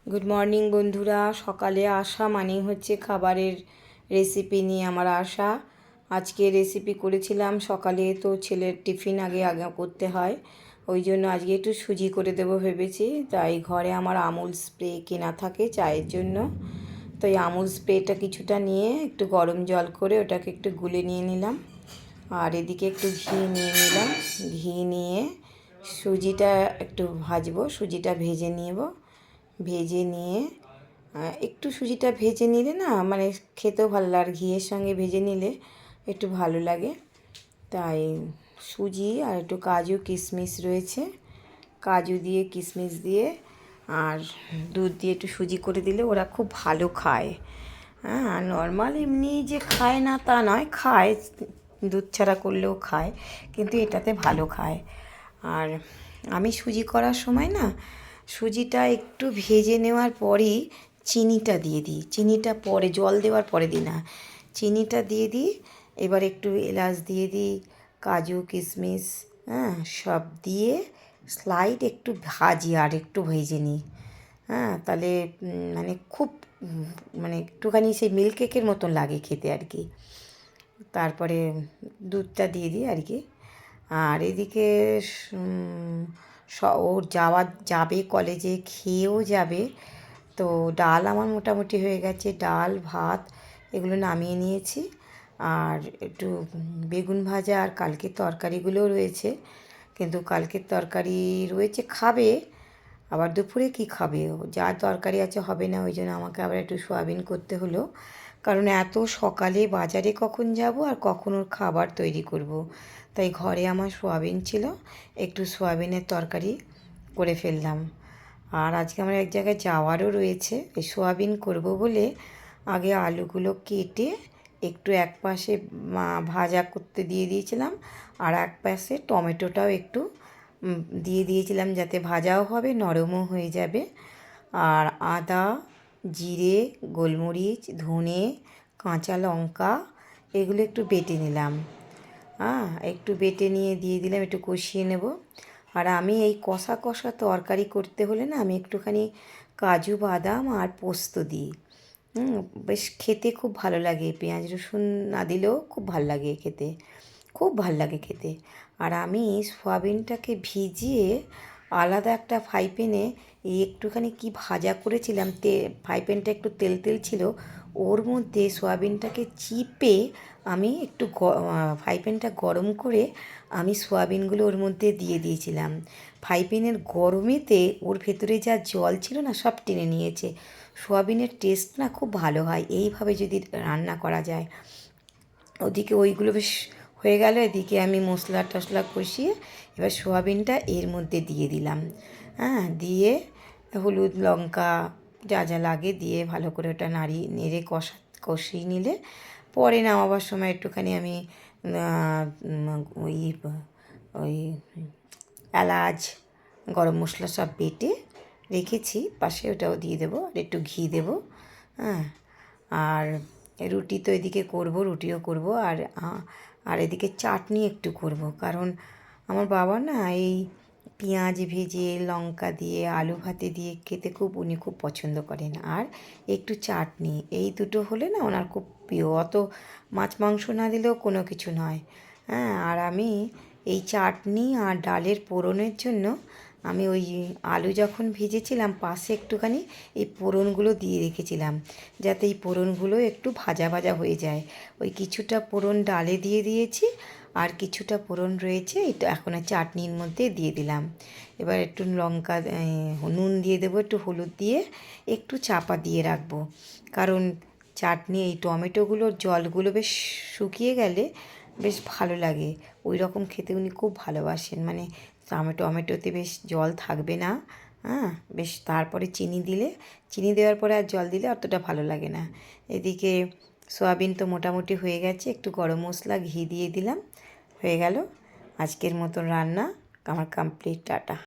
Good morning বন্ধুরা। সকালে আসা মানেই হচ্ছে খাবারের রেসিপি নিয়ে আমার আসা। আজকে রেসিপি করেছিলাম সকালে, তো ছেলের টিফিন আগে আগে করতে হয়, ওই জন্য আজকে একটু সুজি করে দেবো ভেবেছি। তাই ঘরে আমার আমুল স্প্রে কেনা থাকে চায়ের জন্য, তো এই আমুল স্প্রেটা কিছুটা নিয়ে একটু গরম জল করে ওটাকে একটু গুলে নিয়ে নিলাম। আর এদিকে একটু ঘি নিয়ে নিলাম। ঘি নিয়ে সুজিটা একটু ভাজবো, সুজিটা ভেজে নেব। ভেজে নিয়ে একটু সুজিটা ভেজে নিলে না মানে খেতেও ভালো লাগে, আর ঘিয়ের সঙ্গে ভেজে নিলে একটু ভালো লাগে। তাই সুজি আর একটু কাজু কিশমিশ রয়েছে, কাজু দিয়ে কিশমিশ দিয়ে আর দুধ দিয়ে একটু সুজি করে দিলে ওরা খুব ভালো খায়। হ্যাঁ, নর্মাল এমনি যে খায় না তা নয়, খায়, দুধ ছাড়া করলেও খায়, কিন্তু এটাতে ভালো খায়। আর আমি সুজি করার সময় না সুজিটা একটু ভেজে নেওয়ার পরই চিনিটা দিয়ে দিই। চিনিটা পরে, জল দেওয়ার পরে দিই না, চিনিটা দিয়ে দিই। এবার একটু এলাচ দিয়ে দিই, কাজু কিশমিশ, হ্যাঁ, সব দিয়ে স্লাইড একটু ভাজি আর একটু ভেজে নিই। হ্যাঁ, তাহলে মানে খুব মানে একটুখানি সেই মিল্ক কেকের মতন লাগে খেতে আর কি। তারপরে দুধটা দিয়ে দিই আর কি। আর এদিকে ওর যাবে কলেজে, খেয়েও যাবে। তো ডাল আমার মোটামুটি হয়ে গেছে, ডাল ভাত এগুলো নামিয়ে নিয়েছি। আর একটু বেগুন ভাজা আর কালকের তরকারিগুলোও রয়েছে, কিন্তু কালকের তরকারি রয়েছে খাবে, আবার দুপুরে কি খাবে, যা তরকারি আছে হবে না, ওই জন্য আমাকে আবার একটু সয়াবিন করতে হলো। কারণ এত সকালে বাজারে কখন যাব আর কখন ওর খাবার তৈরি করব। তাই ঘরে আমার সয়াবিন ছিল, একটু সয়াবিনের তরকারি করে ফেললাম। আর আজকে আমার এক জায়গায় যাওয়ারও রয়েছে, এই সয়াবিন করব বলে আগে আলুগুলো কেটে একটু এক পাশে ভাজা করতে দিয়ে দিয়েছিলাম, আর এক পাশে টমেটোটাও একটু দিয়ে দিয়েছিলাম, যাতে ভাজাও হবে নরমও হয়ে যাবে। আর আদা, জিরে, গোলমরিচ, ধনে, কাঁচা লঙ্কা এগুলো একটু বেটে নিলাম। হ্যাঁ, একটু বেটে নিয়ে দিয়ে দিলাম, একটু কষিয়ে নেব। আর আমি এই কষা কষা তরকারি করতে হলে না আমি একটুখানি কাজু বাদাম আর পোস্ত দিই। বেশ খেতে খুব ভালো লাগে, পেঁয়াজ রসুন না দিলেও খুব ভালো লাগে খেতে, খুব ভাল লাগে খেতে। আর আমি সয়াবিনটাকে ভিজিয়ে আলাদা একটা ফ্রাই প্যানে এই একটুখানি কি ভাজা করেছিলাম, ফ্রাই প্যানটা একটু তেল তেল ছিল, ওর মধ্যে সয়াবিনটাকে চিপে আমি একটু ফ্রাই প্যানটা গরম করে আমি সয়াবিনগুলো ওর মধ্যে দিয়ে দিয়েছিলাম। ফ্রাই প্যানের গরমেতে ওর ভেতরে যা জল ছিল না সব টেনে নিয়েছে। সয়াবিনের টেস্ট না খুব ভালো হয় এইভাবে যদি রান্না করা যায়। ওদিকে ওইগুলো বেশ হয়ে গেল, এদিকে আমি মশলা টশলা কষিয়ে এবার সোয়াবিনটা এর মধ্যে দিয়ে দিলাম। হ্যাঁ, দিয়ে হলুদ লঙ্কা যা যা লাগে দিয়ে ভালো করে ওটা নেড়ে কষিয়ে নিলে পরে নামাবার সময় একটুখানি আমি ওই ওই এলাচ, গরম মশলা সব বেটে রেখেছি পাশে, ওটাও দিয়ে দেবো, আর একটু ঘি দেবো। হ্যাঁ, আর রুটি তো এদিকে করব, রুটিও করব, আর এদিকে চাটনি একটু করব, কারণ আমার বাবা না এই পেঁয়াজ ভেজে লঙ্কা দিয়ে আলু ভাতে দিয়ে খেতে উনি খুব পছন্দ করেন। আর একটু চাটনি, এই দুটো হলে না ওনার খুব প্রিয়, অত মাছ মাংস না দিলেও কোনো কিছু নয়। হ্যাঁ, আর আমি এই চাটনি আর ডালের ফোড়নের জন্য আমি ওই আলু যখন ভেজেছিলাম পাশে একটুখানি এই ফোড়নগুলো দিয়ে রেখেছিলাম, যাতে এই ফোড়নগুলো একটু ভাজা ভাজা হয়ে যায়। ওই কিছুটা ফোড়ন ডালে দিয়ে দিয়েছি, আর কিছুটা ফোড়ন রয়েছে এটা এখন চাটনির মধ্যে দিয়ে দিলাম। এবার একটু লঙ্কা নুন দিয়ে দেবো, একটু হলুদ দিয়ে একটু চাপা দিয়ে রাখবো, কারণ চাটনি এই টমেটোগুলোর জলগুলো বেশ শুকিয়ে গেলে বেশ ভালো লাগে। ওই রকম খেতে উনি খুব ভালোবাসেন, মানে টমেটোতে বেশ জল থাকবে না। হ্যাঁ, বেশ, তারপরে চিনি দেওয়ার পরে আর জল দিলে অতটা ভালো লাগে না। এদিকে সয়াবিন তো মোটামুটি হয়ে গেছে, একটু গরম মশলা ঘি দিয়ে দিলাম, হয়ে গেল আজকের মতো রান্না আমার কমপ্লিট। টাটা।